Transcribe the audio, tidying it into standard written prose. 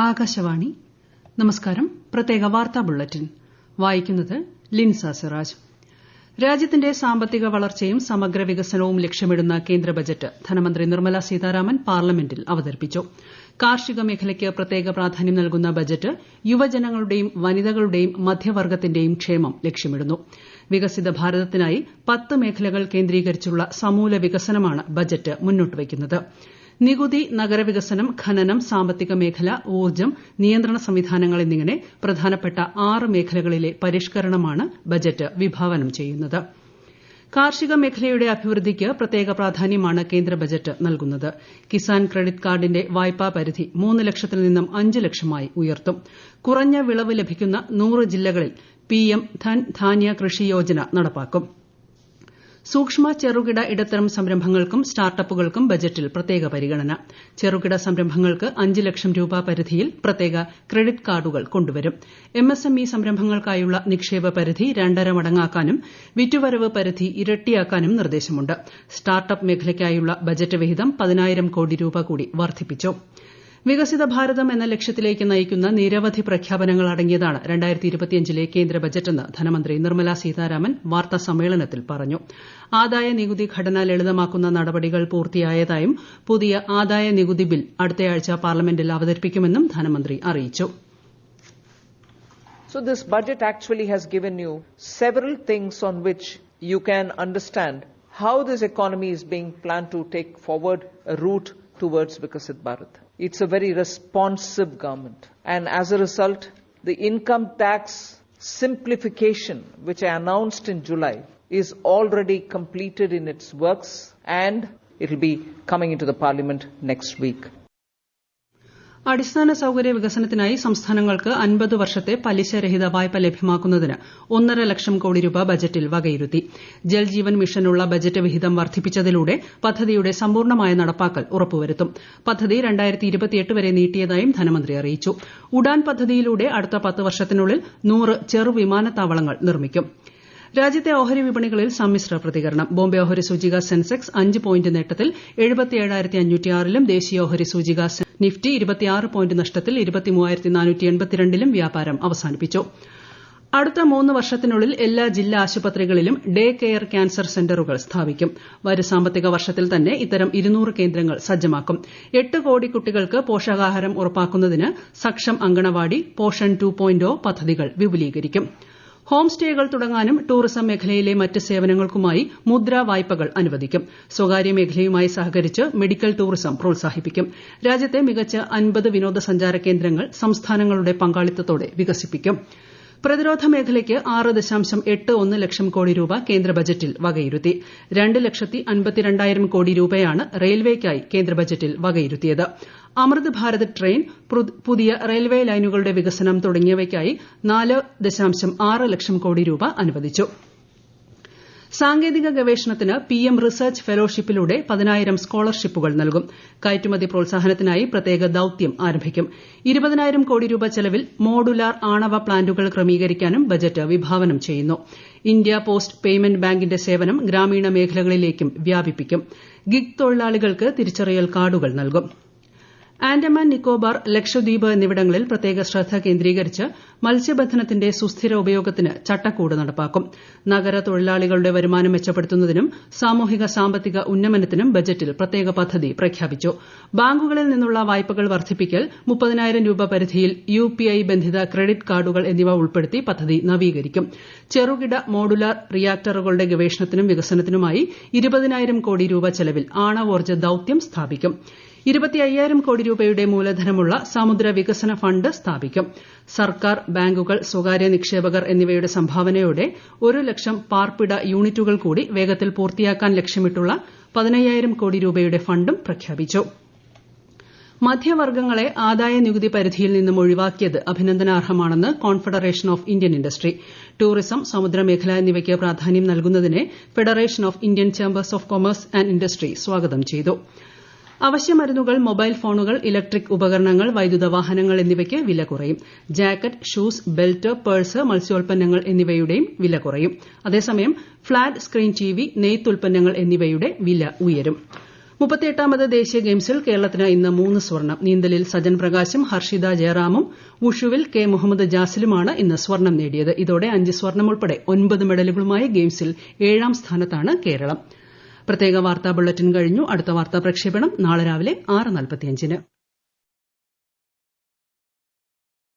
ആകാശവാണി നമസ്കാരം. പ്രത്യേക വാർത്താ ബുള്ളറ്റിൻ വായിക്കുന്നത് ലിൻസ സിറാജ്. രാജ്യത്തിന്റെ സാമ്പത്തിക വളർച്ചയും സമഗ്ര വികസനവും ലക്ഷ്യമിടുന്ന കേന്ദ്ര ബജറ്റ് ധനമന്ത്രി നിർമ്മല സീതാരാമൻ പാർലമെന്റിൽ അവതരിപ്പിച്ചു. കാർഷിക മേഖലയ്ക്ക് പ്രത്യേക പ്രാധാന്യം നൽകുന്ന ബജറ്റ് യുവജനങ്ങളുടെയും വനിതകളുടെയും മധ്യവർഗ്ഗത്തിന്റെയും ക്ഷേമം ലക്ഷ്യമിടുന്നു. വികസിത ഭാരതത്തിനായി 10 മേഖലകൾ കേന്ദ്രീകരിച്ചുള്ള സമൂല വികസനമാണ് ബജറ്റ് മുന്നോട്ട് വയ്ക്കുന്നത്. നികുതി, നഗരവികസനം, ഖനനം, സാമ്പത്തിക മേഖല, ഊർജ്ജം, നിയന്ത്രണ സംവിധാനങ്ങൾ എന്നിങ്ങനെ പ്രധാനപ്പെട്ട 6 മേഖലകളിലെ പരിഷ്കരണമാണ് ബജറ്റ് വിഭാവനം ചെയ്യുന്നത്. കാർഷിക മേഖലയുടെ അഭിവൃദ്ധിക്ക് പ്രത്യേക പ്രാധാന്യമാണ് കേന്ദ്ര ബജറ്റ് നൽകുന്നത്. കിസാൻ ക്രെഡിറ്റ് കാർഡിന്റെ വായ്പാ പരിധി 3 ലക്ഷത്തിൽ നിന്നും 5 ലക്ഷമായി ഉയർത്തും. കുറഞ്ഞ വിളവ് ലഭിക്കുന്ന 100 ജില്ലകളിൽ പിഎം ധൻ ധാന്യ കൃഷി യോജന നടപ്പാക്കും. സൂക്ഷ്മ, ചെറുകിട, ഇടത്തരം സംരംഭങ്ങൾക്കും സ്റ്റാർട്ടപ്പുകൾക്കും ബജറ്റിൽ പ്രത്യേക പരിഗണന. ചെറുകിട സംരംഭങ്ങൾക്ക് 5 ലക്ഷം രൂപ പരിധിയിൽ പ്രത്യേക ക്രെഡിറ്റ് കാർഡുകൾ കൊണ്ടുവരും. എംഎസ്എംഇ സംരംഭങ്ങൾക്കായുള്ള നിക്ഷേപ പരിധി 2.5 മടങ്ങാക്കാനും വിറ്റുവരവ് പരിധി ഇരട്ടിയാക്കാനും നിർദ്ദേശമുണ്ട്. സ്റ്റാർട്ടപ്പ് മേഖലയ്ക്കായുള്ള ബജറ്റ് വിഹിതം 10,000 കോടി രൂപ കൂടി വർദ്ധിപ്പിച്ചു. വികസിത ഭാരതം എന്ന ലക്ഷ്യത്തിലേക്ക് നയിക്കുന്ന നിരവധി പ്രഖ്യാപനങ്ങൾ അടങ്ങിയതാണ് 2025ലെ കേന്ദ്ര ബജറ്റെന്ന് ധനമന്ത്രി നിർമ്മല സീതാരാമൻ വാർത്താസമ്മേളനത്തിൽ പറഞ്ഞു. ആദായ നികുതി ഘടന ലളിതമാക്കുന്ന നടപടികൾ പൂർത്തിയായതായും പുതിയ ആദായ നികുതി ബിൽ അടുത്തയാഴ്ച പാർലമെന്റിൽ അവതരിപ്പിക്കുമെന്നും ധനമന്ത്രി അറിയിച്ചു. So this budget actually has given you several things on which you can understand how this economy is being planned to take forward a route towards Vikasit Bharat. It's a very responsive government. And as a result, the income tax simplification, which I announced in July, is already completed in its works and it will be coming into the parliament next week. അടിസ്ഥാന സൌകര്യ വികസനത്തിനായി സംസ്ഥാനങ്ങൾക്ക് 50 വർഷത്തെ പലിശരഹിത വായ്പ ലഭ്യമാക്കുന്നതിന് 1.5 ലക്ഷം കോടി രൂപ ബജറ്റിൽ വകയിരുത്തി. Jal Jeevan മിഷനുള്ള budget വിഹിതം വർദ്ധിപ്പിച്ചതിലൂടെ പദ്ധതിയുടെ സമ്പൂർണ്ണമായ നടപ്പാക്കൽ ഉറപ്പുവരുത്തും. പദ്ധതി 2028 വരെ നീട്ടിയതായും ധനമന്ത്രി അറിയിച്ചു. ഉഡാൻ പദ്ധതിയിലൂടെ അടുത്ത 10 വർഷത്തിനുള്ളിൽ 100 ചെറുവിമാനത്താവളങ്ങൾ നിർമ്മിക്കും. രാജ്യത്തെ ഓഹരി വിപണികളിൽ സമ്മിശ്ര പ്രതികരണം. ബോംബെ ഓഹരി സൂചിക സെൻസെക്സ് 5 പോയിന്റ് നേട്ടത്തിൽ 77,506ലും ദേശീയ ഓഹരി സൂചിക നിഫ്റ്റി 26 പോയിന്റ് നഷ്ടത്തിൽ 23,482ലും വ്യാപാരം അവസാനിപ്പിച്ചു. അടുത്ത 3 വർഷത്തിനുള്ളിൽ എല്ലാ ജില്ലാ ആശുപത്രികളിലും ഡേ കെയർ ക്യാൻസർ സെന്ററുകൾ സ്ഥാപിക്കും. വരും സാമ്പത്തിക വർഷത്തിൽ തന്നെ ഇത്തരം 200 കേന്ദ്രങ്ങൾ സജ്ജമാക്കും. 8 കോടി കുട്ടികൾക്ക് പോഷകാഹാരം ഉറപ്പാക്കുന്നതിന് സക്ഷം അങ്കണവാടി, പോഷൻ 2.0 പദ്ധതികൾ വിപുലീകരിക്കും. ഹോം സ്റ്റേകൾ തുടങ്ങാനും ടൂറിസം മേഖലയിലെ മറ്റ് സേവനങ്ങൾക്കുമായി മുദ്രാ വായ്പകൾ അനുവദിക്കും. സ്വകാര്യ മേഖലയുമായി സഹകരിച്ച് മെഡിക്കൽ ടൂറിസം പ്രോത്സാഹിപ്പിക്കും. രാജ്യത്തെ മികച്ച 50 വിനോദസഞ്ചാര കേന്ദ്രങ്ങൾ സംസ്ഥാനങ്ങളുടെ പങ്കാളിത്തത്തോടെ വികസിപ്പിക്കും. പ്രതിരോധ മേഖലയ്ക്ക് 6.81 ലക്ഷം കോടി രൂപ കേന്ദ്ര ബജറ്റിൽ വകയിരുത്തി. 2,52,000 കോടി രൂപയാണ് റെയിൽവേയ്ക്കായി കേന്ദ്ര ബജറ്റിൽ വകയിരുത്തിയത്. അമൃത് ഭാരത് ട്രെയിൻ, പുതിയ റെയിൽവേ ലൈനുകളുടെ വികസനം തുടങ്ങിയവയ്ക്കായി 4.6 ലക്ഷം കോടി രൂപ അനുവദിച്ചു. സാങ്കേതിക ഗവേഷണത്തിന് പിഎം റിസർച്ച് ഫെലോഷിപ്പിലൂടെ 10,000 സ്കോളർഷിപ്പുകൾ നൽകും. കയറ്റുമതി പ്രോത്സാഹനത്തിനായി പ്രത്യേക ദൌത്യം ആരംഭിക്കും. 20,000 കോടി രൂപ ചെലവിൽ മോഡുലാർ ആണവ പ്ലാന്റുകൾ ക്രമീകരിക്കാനും ബജറ്റ് വിഭാവനം ചെയ്യുന്നു. ഇന്ത്യ പോസ്റ്റ് പേയ്മെന്റ് ബാങ്കിന്റെ സേവനം ഗ്രാമീണ മേഖലകളിലേക്കും വ്യാപിപ്പിക്കും. ഗിഗ് തൊഴിലാളികൾക്ക് തിരിച്ചറിയൽ കാർഡുകൾ നൽകും. ആൻഡമാൻ, നിക്കോബാർ, ലക്ഷദ്വീപ് എന്നിവിടങ്ങളിൽ പ്രത്യേക ശ്രദ്ധ കേന്ദ്രീകരിച്ച് മത്സ്യബന്ധനത്തിന്റെ സുസ്ഥിര ഉപയോഗത്തിന് ചട്ടക്കൂട് നടപ്പാക്കും. നഗര തൊഴിലാളികളുടെ വരുമാനം മെച്ചപ്പെടുത്തുന്നതിനും സാമൂഹിക സാമ്പത്തിക ഉന്നമനത്തിനും ബജറ്റിൽ പ്രത്യേക പദ്ധതി പ്രഖ്യാപിച്ചു. ബാങ്കുകളിൽ നിന്നുള്ള വായ്പകൾ വർദ്ധിപ്പിക്കൽ, 30,000 രൂപ പരിധിയിൽ UPI ബന്ധിത ക്രെഡിറ്റ് കാർഡുകൾ എന്നിവ ഉൾപ്പെടുത്തി പദ്ധതി നവീകരിക്കും. ചെറുകിട മോഡുലാർ റിയാക്ടറുകളുടെ ഗവേഷണത്തിനും വികസനത്തിനുമായി 20,000 കോടി രൂപ ചെലവിൽ ആണവോർജ്ജ ദൌത്യം സ്ഥാപിക്കും. 25,000 കോടി രൂപയുടെ മൂലധനമുള്ള സമുദ്ര വികസന ഫണ്ട് സ്ഥാപിക്കും. സർക്കാർ, ബാങ്കുകൾ, സ്വകാര്യ നിക്ഷേപകർ എന്നിവയുടെ സംഭാവനയോടെ 1 ലക്ഷം പാർപ്പിട യൂണിറ്റുകൾ കൂടി വേഗത്തിൽ പൂർത്തിയാക്കാൻ ലക്ഷ്യമിട്ടുള്ള 15,000 കോടി രൂപയുടെ ഫണ്ടും പ്രഖ്യാപിച്ചു. മധ്യവർഗ്ഗങ്ങളെ ആദായ നികുതി പരിധിയിൽ നിന്നും ഒഴിവാക്കിയത് അഭിനന്ദനാർഹമാണെന്ന് confederation of Indian industry. Tourism, സമുദ്രമേഖല എന്നിവയ്ക്ക് പ്രാധാന്യം നൽകുന്നതിനെ federation of Indian chambers of commerce and industry സ്വാഗതം ചെയ്തു. അവശ്യമരുന്നുകൾ, മൊബൈൽ ഫോണുകൾ, ഇലക്ട്രിക് ഉപകരണങ്ങൾ, വൈദ്യുത വാഹനങ്ങൾ എന്നിവയ്ക്ക് വില കുറയും. ജാക്കറ്റ്, ഷൂസ്, ബെൽറ്റ്, പേഴ്സ്, മത്സ്യോൽപ്പന്നങ്ങൾ എന്നിവയുടെയും വില കുറയും. അതേസമയം ഫ്ളാറ്റ് സ്ക്രീൻ TV, നെയ്ത്തുൽപ്പന്നങ്ങൾ എന്നിവയുടെ വില ഉയരും. 38ാമത് ദേശീയ ഗെയിംസിൽ കേരളത്തിന് ഇന്ന് 3 സ്വർണം. നീന്തലിൽ സജൻ പ്രകാശും ഹർഷിത ജയറാമും, വുഷുവിൽ കെ മുഹമ്മദ് ജാസിലുമാണ് ഇന്ന് സ്വർണം നേടിയത്. ഇതോടെ 5 സ്വർണം ഉൾപ്പെടെ 9 മെഡലുകളുമായി ഗെയിംസിൽ 7ാം സ്ഥാനത്താണ് കേരളം. പ്രത്യേക വാർത്താ ബുള്ളറ്റിൻ കഴിഞ്ഞു. അടുത്ത വാർത്താ പ്രക്ഷേപണം നാളെ രാവിലെ 6:45-ന്.